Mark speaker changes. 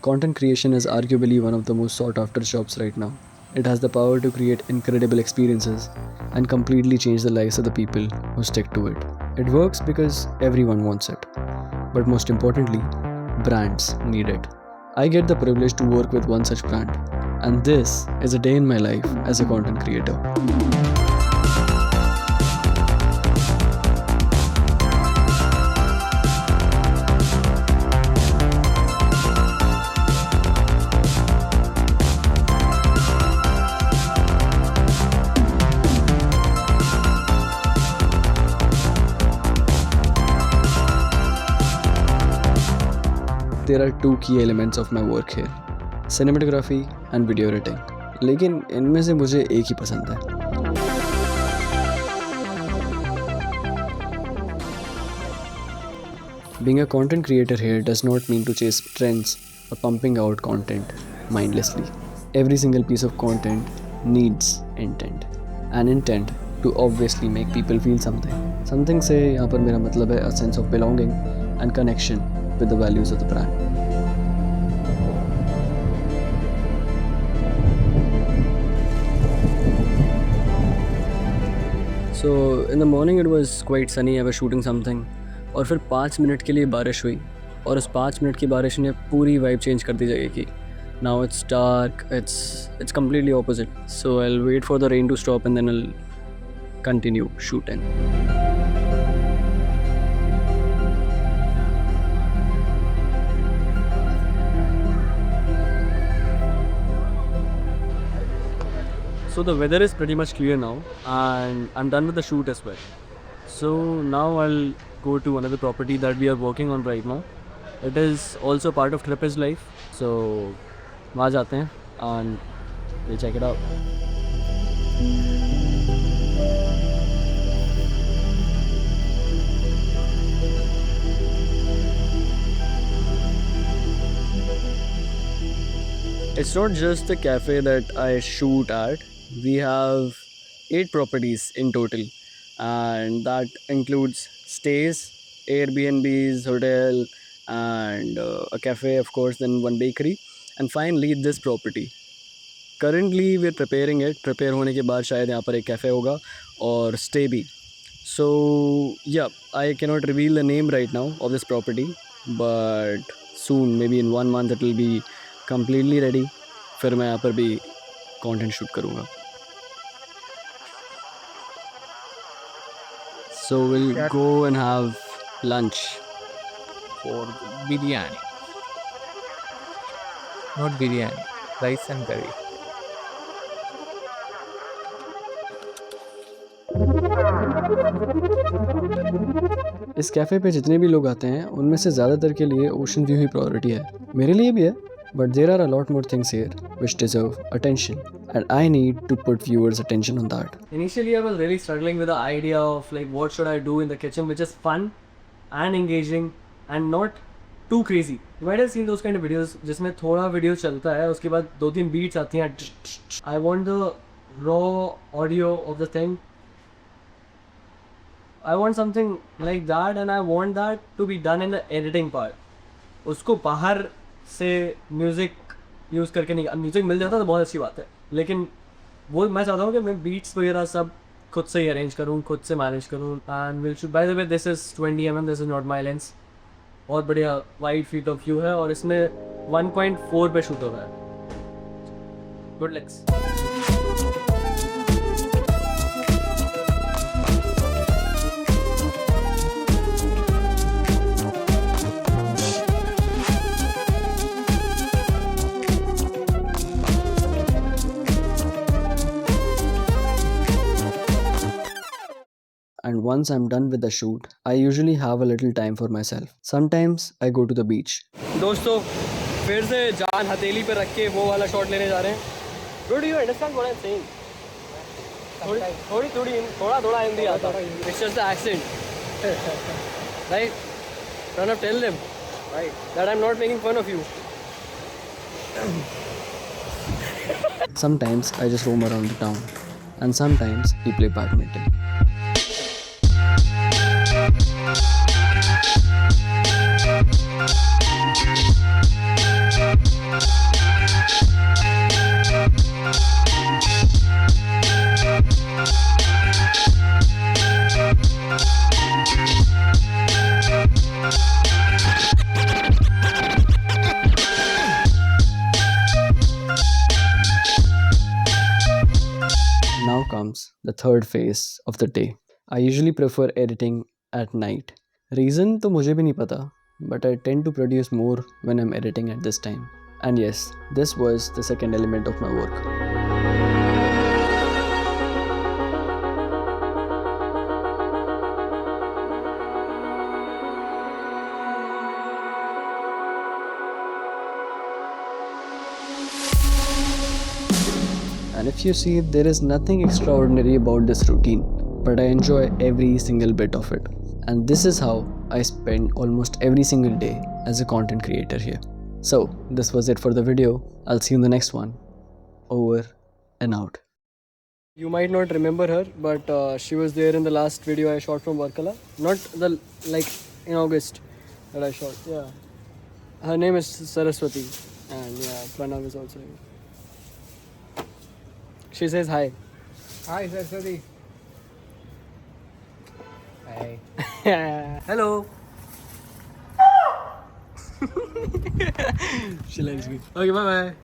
Speaker 1: Content creation is arguably one of the most sought after jobs right now. It has the power to create incredible experiences and completely change the lives of the people who stick to it. It works because everyone wants it. But most importantly, brands need it. I get the privilege to work with one such brand, and this is a day in my life as a content creator. There are two key elements of my work here, cinematography and video editing. लेकिन इनमें से मुझे एक ही पसंद है. Being a content creator here does not mean to chase trends or pumping out content mindlessly. Every single piece of content needs intent. An intent to obviously make people feel something. Something से यहाँ पर मेरा मतलब है a sense of belonging and connection with the values of the brand. So in the morning it was quite sunny. I was shooting something और फिर 5 minute के लिए बारिश हुई और उस 5 मिनट की बारिश ने पूरी वाइब चेंज कर दी जगह की. Now it's dark. It's completely opposite. So I'll wait for the rain to stop and then I'll continue shooting. So the weather is pretty much clear now and I'm done with the shoot as well. So now I'll go to another property that we are working on right now. It is also part of Clippers life. So वहाँ जाते हैं and we'll check it out. It's not just the cafe that I shoot at. We have 8 properties in total, and that includes stays, Airbnbs, hotel, and a cafe, of course, then one bakery, and finally this property. Currently we're preparing it. Prepare होने के बाद शायद यहाँ पर एक cafe होगा और stay भी. So yeah, I cannot reveal the name right now of this property, but soon, maybe in 1 month, it will be completely ready. फिर मैं यहाँ पर भी content shoot करूँगा. So we'll go and have lunch.
Speaker 2: For biryani. Not biryani, rice and curry.
Speaker 1: इस cafe पे जितने भी लोग आते हैं उनमें से ज़्यादातर के लिए ओशन व्यू ही प्रायोरिटी है. मेरे लिए भी है. But there are a lot more things here which deserve attention, and I need to put viewers' attention on that. Initially, I was really struggling with the idea of like what should I do in the kitchen, which is fun and engaging and not too crazy. You might have seen those kind of videos जिसमें थोड़ा video चलता है उसके बाद 2-3 beats आती हैं. I want the raw audio of the thing. I want something like that, and I want that to be done in the editing part. उसको बाहर से म्यूज़िक यूज़ करके नहीं. म्यूज़िक मिल जाता तो बहुत अच्छी बात है, लेकिन वो मैं चाहता हूँ कि मैं बीट्स वगैरह सब खुद से ही अरेंज करूँ, खुद से मैनेज करूँ. And will shoot. By the way, this is 20 mm, this is not my lens. बहुत बढ़िया वाइड फील्ड ऑफ व्यू है और इसमें 1.4 पे शूट हो रहा है. Good lux. And once I'm done with the shoot, I usually have a little time for myself. Sometimes I go to the beach. दोस्तों फिर से जान हथेली पे रख के वो वाला शॉट लेने जा रहे हैं. Bro, do you understand what I'm saying? थोड़ा हिंदी आता है. It's just the accent. Right? Run up, tell them. Right. That I'm not making fun of you. Sometimes I just roam around the town, and sometimes we play badminton. comes the third phase of the day. I usually prefer editing at night. Reason तो मुझे भी नहीं पता, but I tend to produce more when I'm editing at this time. And yes, this was the second element of my work. And if you see, there is nothing extraordinary about this routine, but I enjoy every single bit of it. And this is how I spend almost every single day as a content creator here. So, this was it for the video. I'll see you in the next one. Over and out. You might not remember her, but she was there in the last video I shot from Varkala. Not the, like, in August that I shot. Yeah. Her name is Saraswati. And yeah, Pranav is also here. She says hi.
Speaker 2: Hi, Saraswati. Hi.
Speaker 1: Hello. She likes me. Okay, bye bye.